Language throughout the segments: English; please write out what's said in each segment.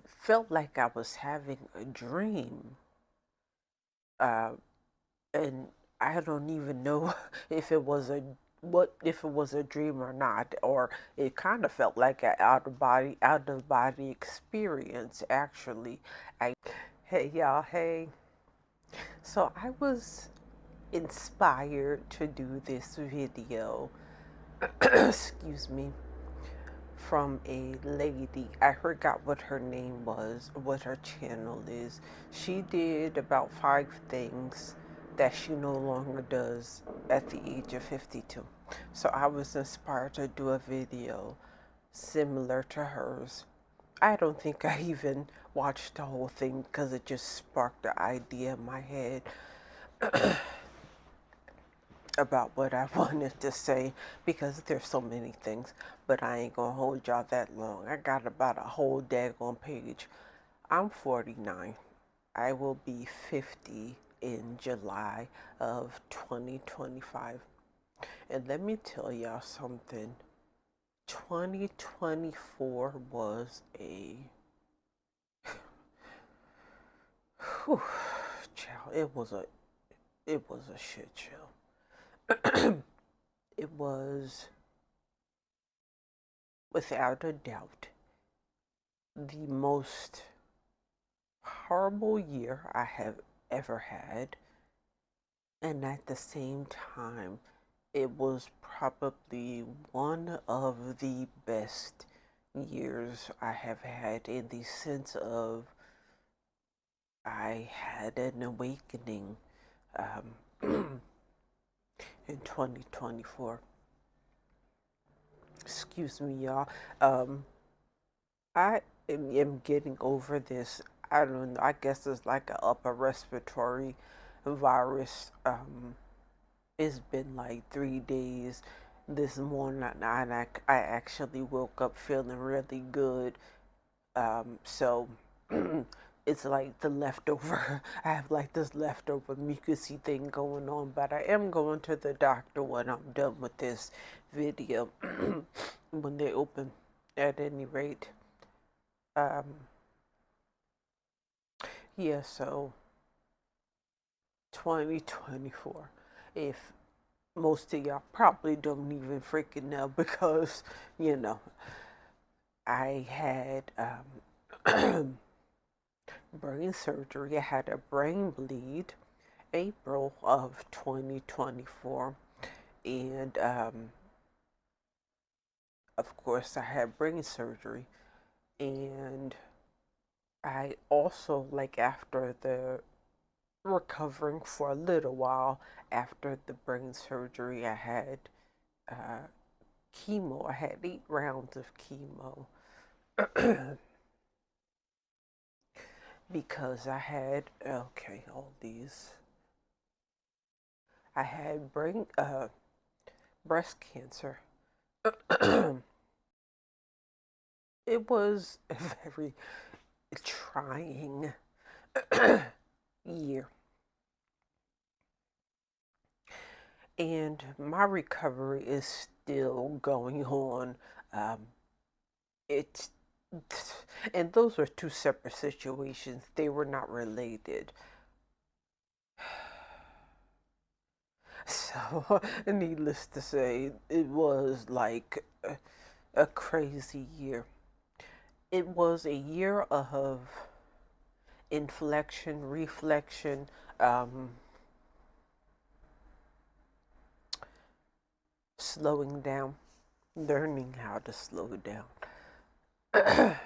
felt like I was having a dream. Uh, and I don't even know if it was a what if it was a dream or not, or it kind of felt like an out of body experience actually. I Hey y'all, hey. So I was inspired to do this video, excuse me, from a lady. I forgot what her name was, what her channel is. She did about 5 things that she no longer does at the age of 52. So I was inspired to do a video similar to hers. I don't think I even watched the whole thing because it just sparked the idea in my head about what I wanted to say because there's so many things, but I ain't gonna hold y'all that long. I got about a whole daggone page. I'm 49. I will be 50 in July of 2025. And let me tell y'all something. 2024 was a whew, child, it was a shit show. It was without a doubt the most horrible year I have ever had. And at the same time, it was probably one of the best years I have had in the sense of I had an awakening in 2024. Excuse me, y'all. Um, I am getting over this. I don't know. I guess it's like an upper respiratory virus. It's been like 3 days. This morning, I actually woke up feeling really good. So it's like the leftover. I have like this leftover mucusy thing going on, but I am going to the doctor when I'm done with this video. When they open, at any rate. Um, yeah, so 2024. If most of y'all probably don't even freaking know because, you know, I had brain surgery. I had a brain bleed April of 2024. And of course, I had brain surgery. And I also, like, after the recovering for a little while after the brain surgery, I had uh, chemo. I had 8 rounds of chemo because I had, okay, all these. I had breast cancer. It was a very trying year. And my recovery is still going on. Um, it's and those were two separate situations. They were not related. So, needless to say, it was like a crazy year. It was a year of inflection, reflection, um, slowing down, learning how to slow down. I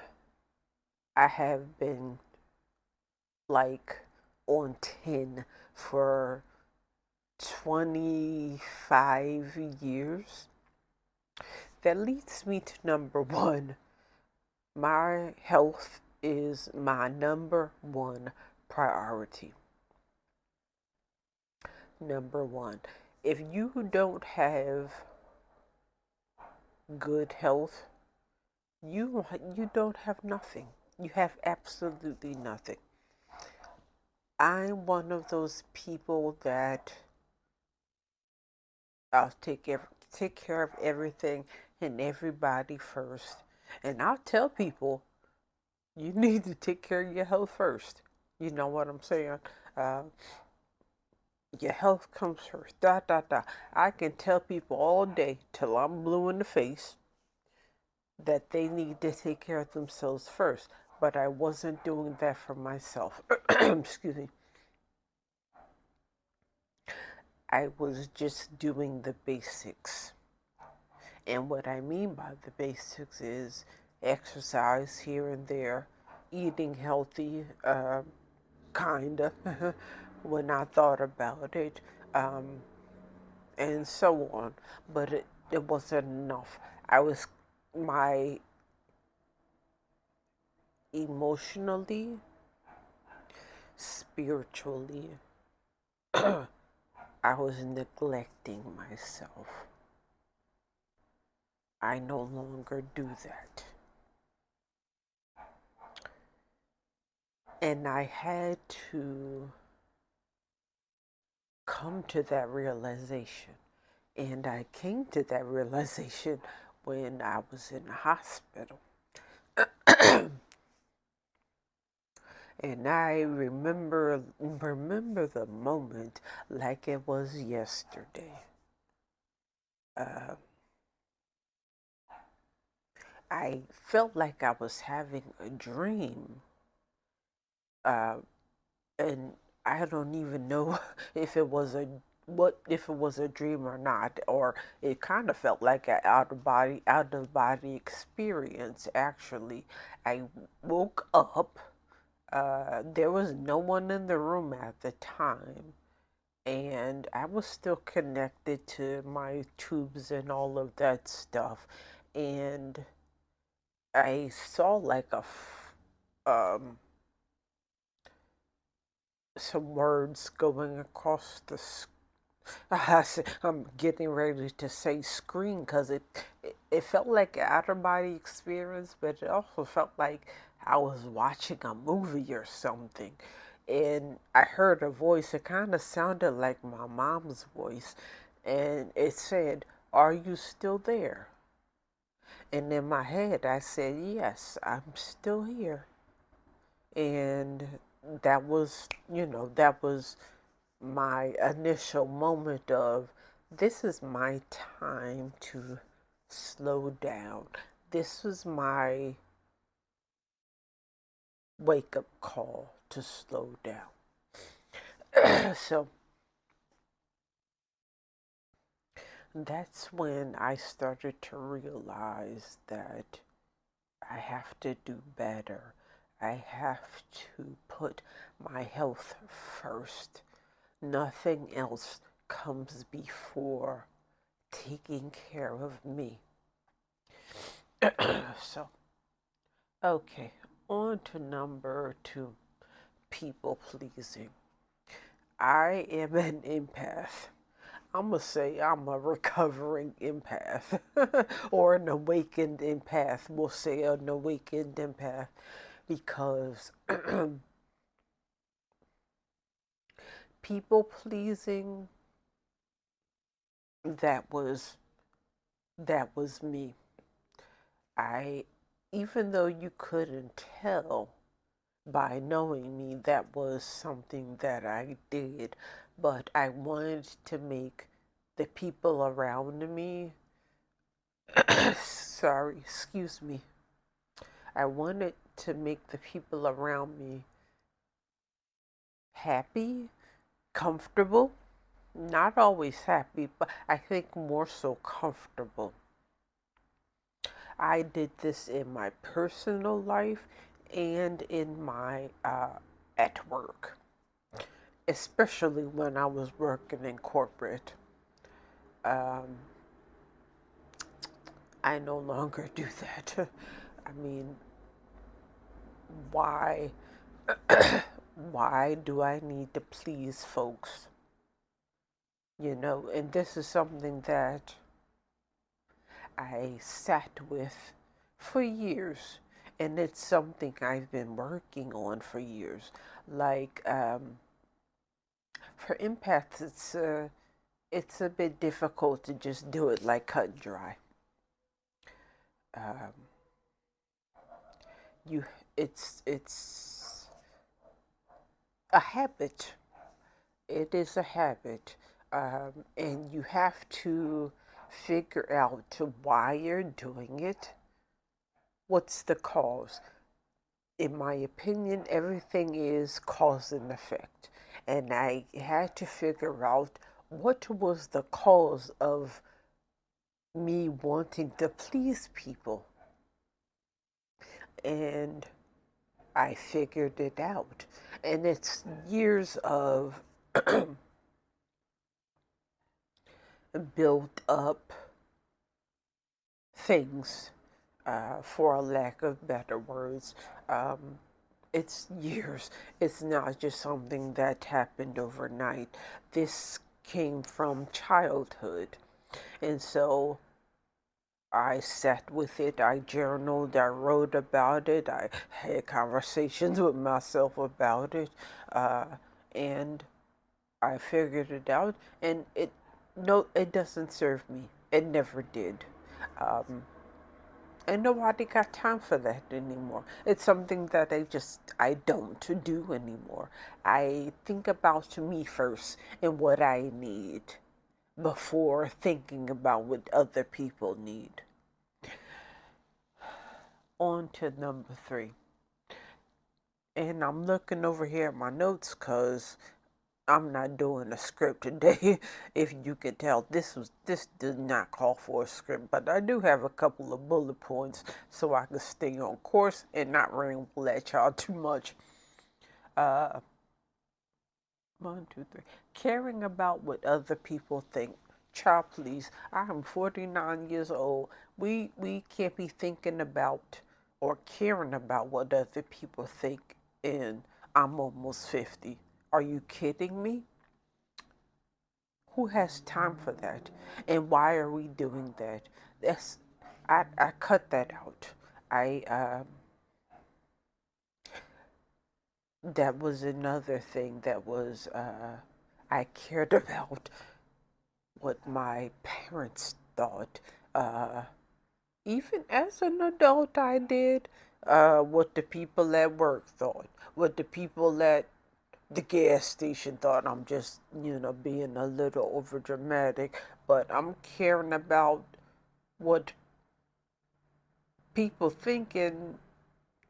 have been like on 10 for 25 years. That leads me to number one. My health is my number one priority. Number one. If you don't have good health, you don't have nothing. You have absolutely nothing. I'm one of those people that I'll take care of everything and everybody first. And I'll tell people You need to take care of your health first. You know what I'm saying? Uh, your health comes first. Dot, dot, dot. I can tell people all day till I'm blue in the face that they need to take care of themselves first. But I wasn't doing that for myself. Excuse me. I was just doing the basics. And what I mean by the basics is exercise here and there, eating healthy, kind of, when I thought about it, um, and so on. But it wasn't enough. I was, my emotionally, spiritually, I was neglecting myself. I no longer do that. And I had to come to that realization. And I came to that realization when I was in the hospital. And I remember the moment like it was yesterday. Uh, I felt like I was having a dream. Uh, and I don't even know if it was a if it was a dream or not, or it kind of felt like an out of body experience. Actually, I woke up. There was no one in the room at the time, and I was still connected to my tubes and all of that stuff, and I saw like um, some words going across the I'm getting ready to say screen because it felt like an out of body experience, but it also felt like I was watching a movie or something. And I heard a voice, it kind of sounded like my mom's voice, and it said, "Are you still there?" And in my head, I said, "Yes, I'm still here." And that was, that was my initial moment of this is my time to slow down. This was my wake up call to slow down. So that's when I started to realize that I have to do better. I have to put my health first. Nothing else comes before taking care of me. So, okay, on to number 2, people pleasing. I am an empath. I'm going to say I'm a recovering empath or an awakened empath. We'll say an awakened empath because people pleasing, that was me. I even though you couldn't tell by knowing me, that was something that I did, but I wanted to make the people around me, sorry, excuse me, I wanted to make the people around me happy, comfortable, not always happy, but I think more so comfortable. I did this in my personal life and in my at work, especially when I was working in corporate. Um, I no longer do that. I mean, why why do I need to please folks? And this is something that I sat with for years, and it's something I've been working on for years. Like for empaths, it's a bit difficult to just do it like cut and dry. Um, you it's a habit. It is a habit, and you have to figure out why you're doing it. What's the cause? In my opinion, everything is cause and effect. And I had to figure out what was the cause of me wanting to please people. And I figured it out. And it's years of built up things, for a lack of better words. Um, it's years. It's not just something that happened overnight. This came from childhood. And so I sat with it, I journaled, I wrote about it, I had conversations with myself about it, uh, and I figured it out. And no, it doesn't serve me. It never did. Um, and nobody got time for that anymore. It's something that I don't do anymore. I think about me first and what I need before thinking about what other people need. On to number 3. And I'm looking over here at my notes because I'm not doing a script today. If you can tell, this did not call for a script, but I do have a couple of bullet points so I can stay on course and not ramble at y'all too much. Uh, 1, 2, 3. Caring about what other people think. Child, please. I am 49 years old. We can't be thinking about or caring about what other people think, and I'm almost 50. Are you kidding me? Who has time for that? And why are we doing that? That's I cut that out. I That was another thing that was I cared about what my parents thought. Even as an adult, I did. What the people at work thought, what the people at the gas station thought. I'm just, being a little over dramatic, but I'm caring about what people think, and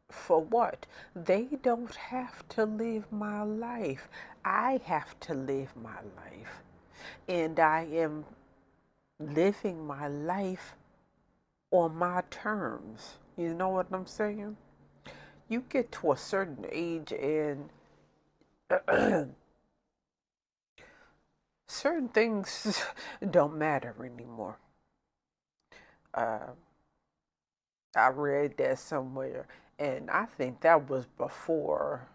for what? They don't have to live my life. I have to live my life. And I am living my life on my terms. You know what I'm saying? You get to a certain age and certain things don't matter anymore. Uh, I read that somewhere, and I think that was before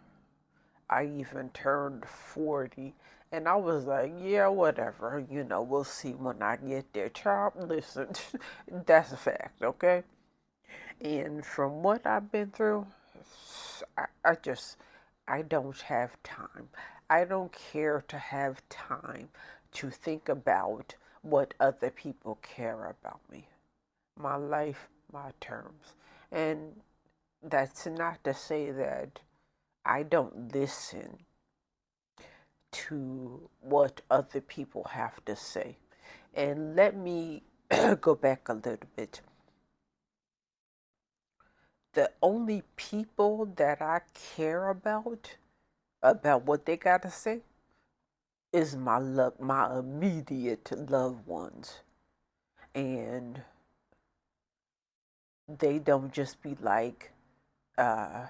I even turned 40. And I was like, yeah, whatever, we'll see when I get there. Child, listen, that's a fact, okay? And from what I've been through, I don't have time. I don't care to have time to think about what other people care about me. My life, my terms. And that's not to say that I don't listen to what other people have to say. And let me go back a little bit. The only people that I care about what they got to say, is my immediate loved ones. And they don't just be like, uh,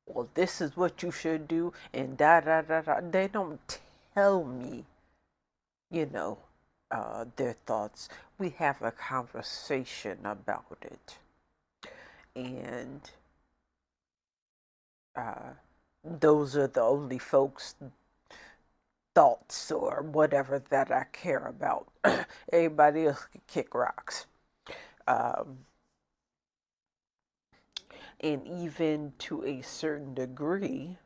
well, this is what you should do, and da da da da. They don't tell me, you know, their thoughts. We have a conversation about it. And uh, those are the only folks' thoughts or whatever that I care about. Everybody else can kick rocks. Um, and even to a certain degree,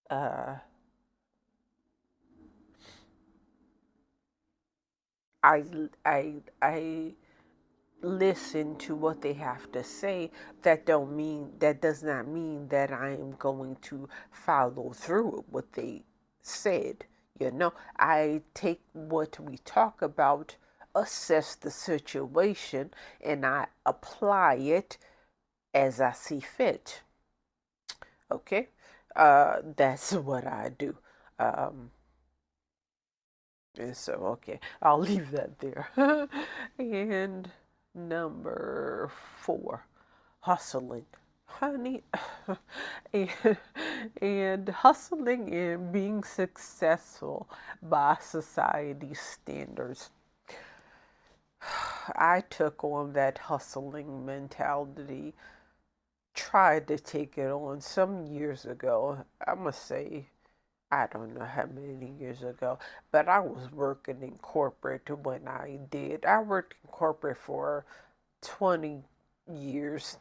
uh, I, I, I listen to what they have to say, that does not mean that I am going to follow through with what they said. I take what we talk about, assess the situation, and I apply it as I see fit. Okay? That's what I do. Um, and so, okay, I'll leave that there. And number 4, hustling. Honey, and, and hustling and being successful by society standards. I took on that hustling mentality, tried to take it on some years ago. I must say, I don't know how many years ago, but I was working in corporate when I did. I worked in corporate for 20 years.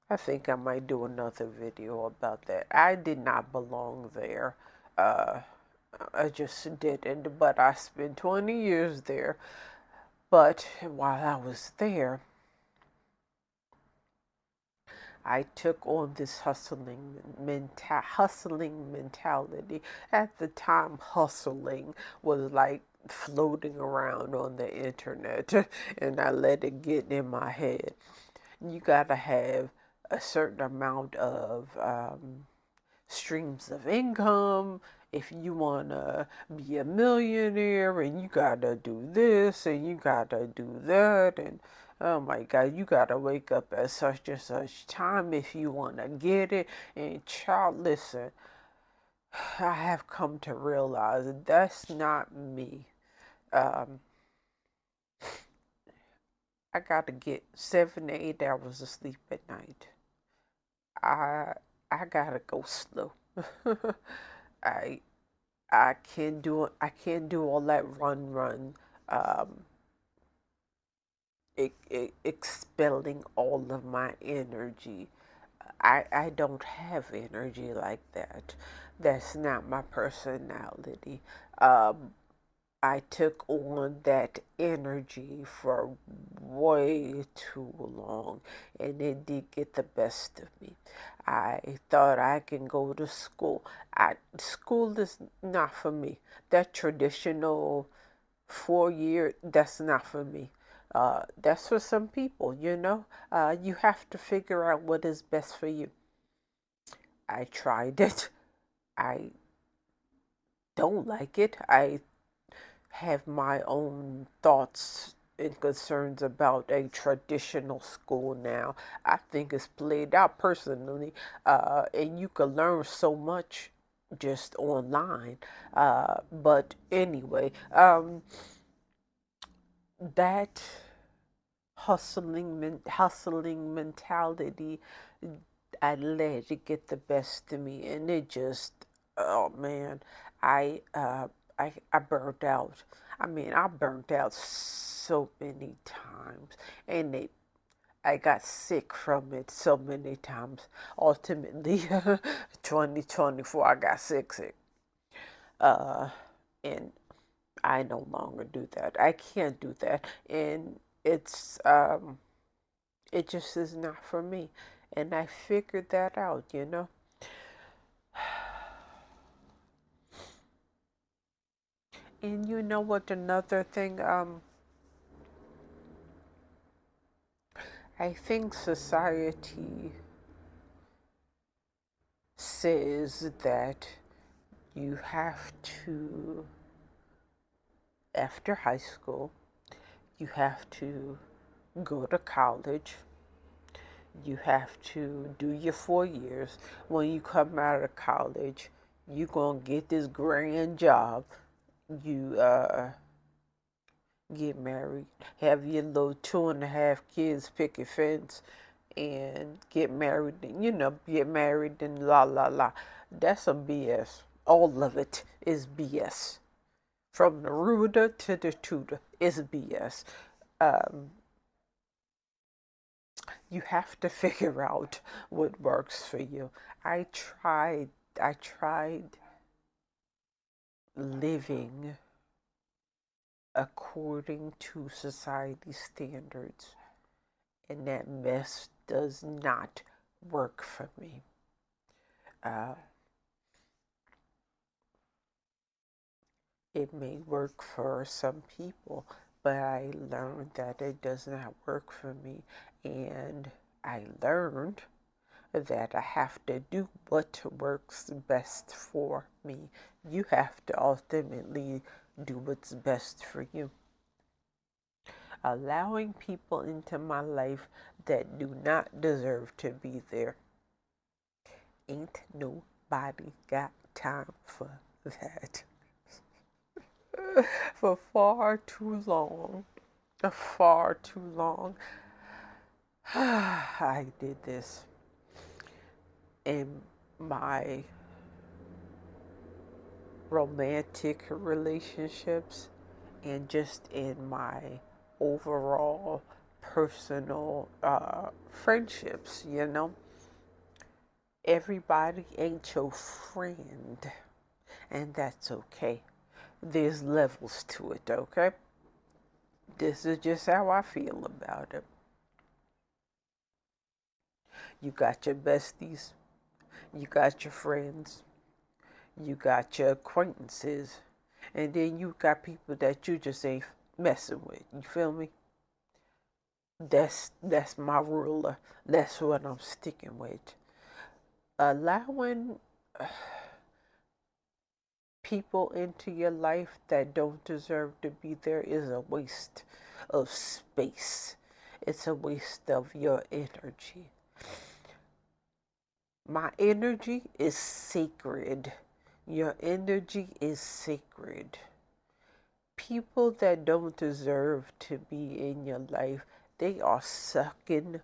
I think I might do another video about that. I did not belong there. Uh, I just didn't, but I spent 20 years there. But while I was there, I took on this hustling mentality. At the time, hustling was like floating around on the internet, and I let it get in my head. You gotta have a certain amount of streams of income if you want to be a millionaire, and you gotta do this and you gotta do that, and oh my god, you gotta wake up at such and such time if you want to get it. And child, listen, I have come to realize that's not me. um, I gotta get 7 to 8 hours of sleep at night. I I gotta go slow. I I can't do all that run, um, expelling all of my energy. I don't have energy like that. That's not my personality. Um, I took on that energy for way too long, and it did get the best of me. I thought I can go to school. School is not for me. That traditional 4 year, that's not for me. That's for some people. You have to figure out what is best for you. I tried it. I don't like it. I have my own thoughts and concerns about a traditional school now. I think it's played out personally, and you can learn so much just online. But anyway, that hustling mentality, I let it get the best of me, and it just, oh man, I uh I burnt out. I mean, I burnt out so many times, and I got sick from it so many times. Ultimately, 2024, I got sick. Uh, and I no longer do that. I can't do that, and it just is not for me. And I figured that out. And you know what? Another thing, I think society says that you have to, after high school, you have to go to college. You have to do your 4 years. When you come out of college, you're going to get this grand job. You get married, have your little 2.5 kids, pick a fence, and get married, and get married and la la la. That's some BS. All of it is BS. From the rooter to the tutor is BS. Um, you have to figure out what works for you. I tried, I tried living according to society standards, and that mess does not work for me. Uh, it may work for some people, but I learned that it does not work for me, and I learned that I have to do what works best for me. You have to ultimately do what's best for you. Allowing people into my life that do not deserve to be there. Ain't nobody got time for that. For far too long, far too long, I did this in my romantic relationships and just in my overall personal friendships, you know. Everybody ain't your friend, and that's okay. There's levels to it, okay? This is just how I feel about it. You got your besties, you got your friends, you got your acquaintances, and then you got people that you just ain't messing with. You feel me? That's my ruler. That's what I'm sticking with. Allowing people into your life that don't deserve to be there is a waste of space. It's a waste of your energy. My energy is sacred. Your energy is sacred. People that don't deserve to be in your life, they are sucking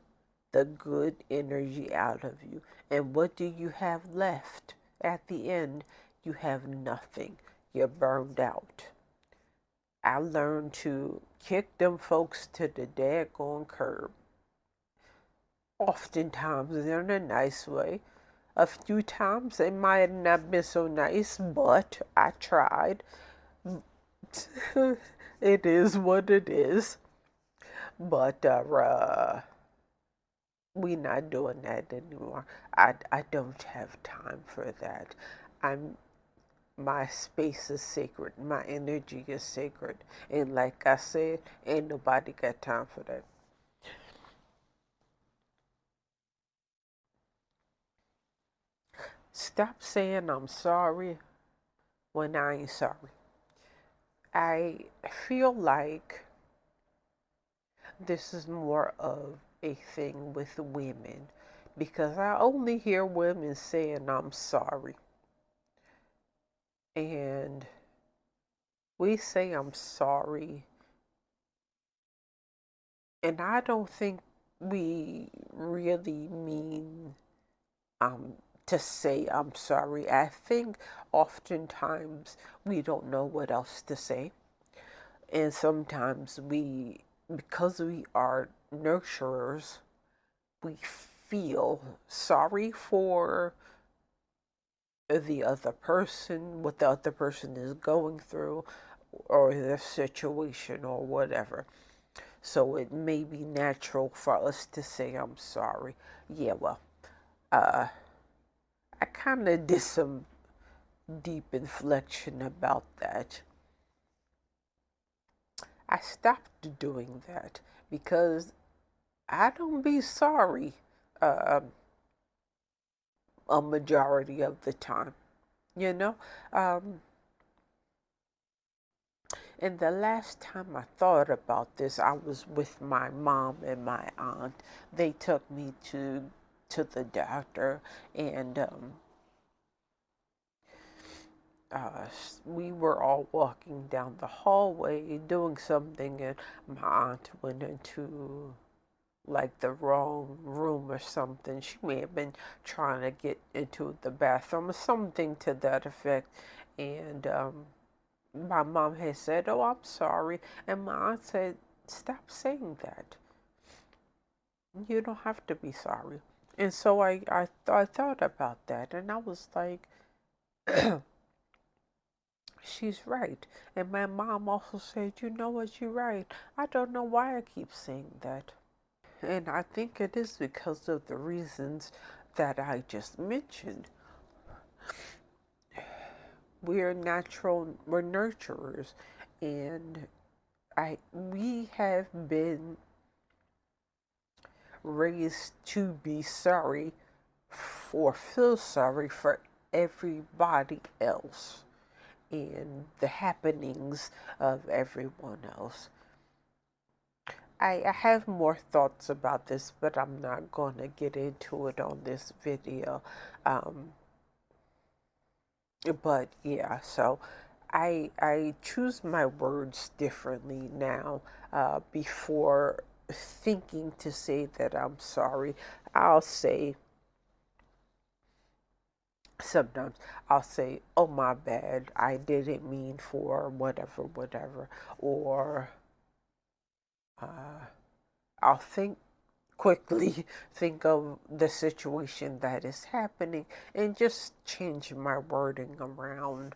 the good energy out of you. And what do you have left at the end? You have nothing. You're burned out. I learned to kick them folks to the daggone curb. Oftentimes in a nice way. A few times they might not have been so nice, but I tried. It is what it is. But we not doing that anymore. I don't have time for that. I'm my space is sacred. My energy is sacred. And like I said, ain't nobody got time for that. Stop saying I'm sorry when I ain't sorry. I feel like this is more of a thing with women because I only hear women saying I'm sorry. And we say I'm sorry, and I don't think we really mean um, to say I'm sorry. I think oftentimes we don't know what else to say. And sometimes because we are nurturers, we feel sorry for the other person, what the other person is going through, or their situation, or whatever. So it may be natural for us to say, I'm sorry. Yeah, well, uh, I kind of did some deep inflection about that. I stopped doing that because I don't be sorry uh, a majority of the time, you know? Um, and the last time I thought about this, I was with my mom and my aunt. They took me to the doctor, and uh, we were all walking down the hallway doing something, and my aunt went into like the wrong room or something. She may have been trying to get into the bathroom or something to that effect. And my mom had said, "Oh, I'm sorry," and my aunt said, "Stop saying that. You don't have to be sorry." And so I thought about that, and I was like, she's right. And my mom also said, you know what, you're right. I don't know why I keep saying that. And I think it is because of the reasons that I just mentioned. We're nurturers, and we have been raised to be sorry or feel sorry for everybody else and the happenings of everyone else. I have more thoughts about this, but I'm not going to get into it on this video. Um, but yeah, so I choose my words differently now. Before thinking to say that I'm sorry, I'll say sometimes I'll say, "Oh my bad, I didn't mean for whatever, whatever," or uh, I'll quickly think of the situation that is happening and just change my wording around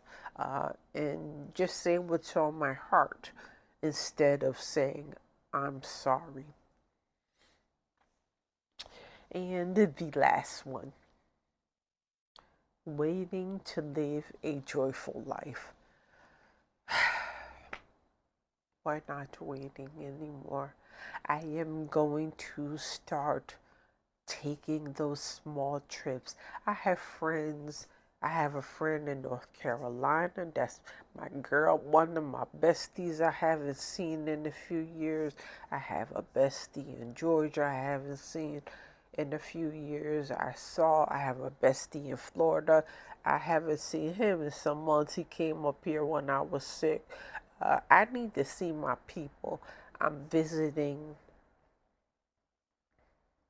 and just say what's on my heart instead of saying I'm sorry. And the last one, waiting to live a joyful life. Why not waiting anymore? I am going to start taking those small trips. I have friends. I have a friend in North Carolina. That's my girl, one of my besties I haven't seen in a few years. I have a bestie in Georgia I haven't seen in a few years. I have a bestie in Florida. I haven't seen him in some months. He came up here when I was sick. I need to see my people. I'm visiting.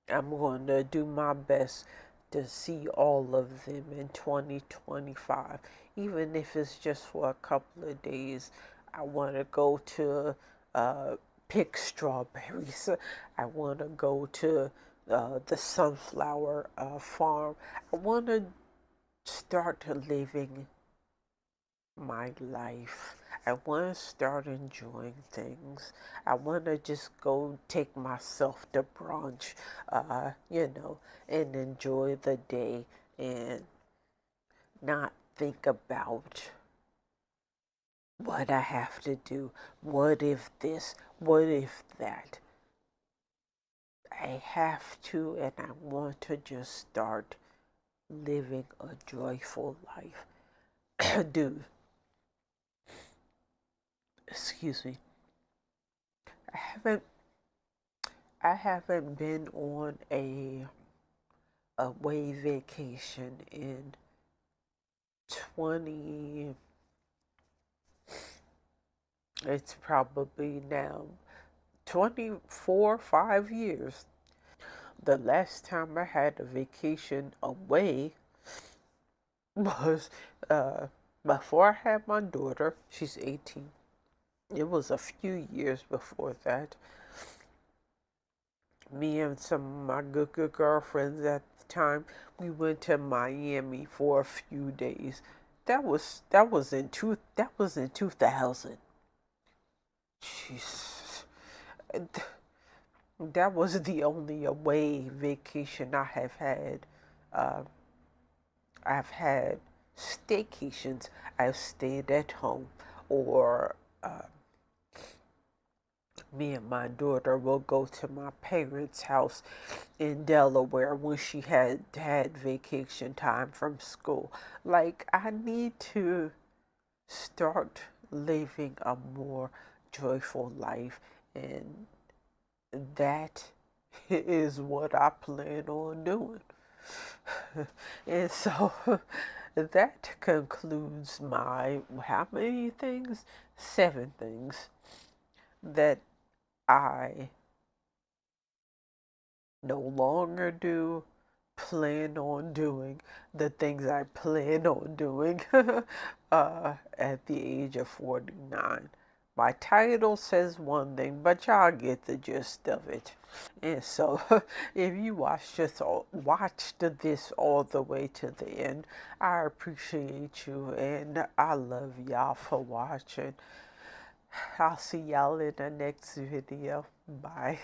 I'm going to do my best to see all of them in 2025, even if it's just for a couple of days. I want to go to pick strawberries. I want to go to the sunflower farm. I want to start living my life. I want to start enjoying things. I want to just go take myself to brunch, and enjoy the day and not think about what I have to do. What if this? What if that? I have to, and I want to just start living a joyful life. Dude, excuse me. I haven't I haven't been on a away vacation in 20, it's probably now 24, 5 years. The last time I had a vacation away was before I had my daughter. She's 18. It was a few years before that. Me and some of my good girlfriends at the time, we went to Miami for a few days. That was in 2000. Jeez. That was the only away vacation I have had. Uh, I've had staycations. I've stayed at home, or me and my daughter will go to my parents' house in Delaware when she had vacation time from school. Like, I need to start living a more joyful life, and that is what I plan on doing. And so that concludes my how many things? 7 things that I no longer do, plan on doing, the things I plan on doing at the age of 49. My title says one thing, but y'all get the gist of it. And so, if you watched this all the way to the end, I appreciate you and I love y'all for watching. I'll see y'all in the next video. Bye.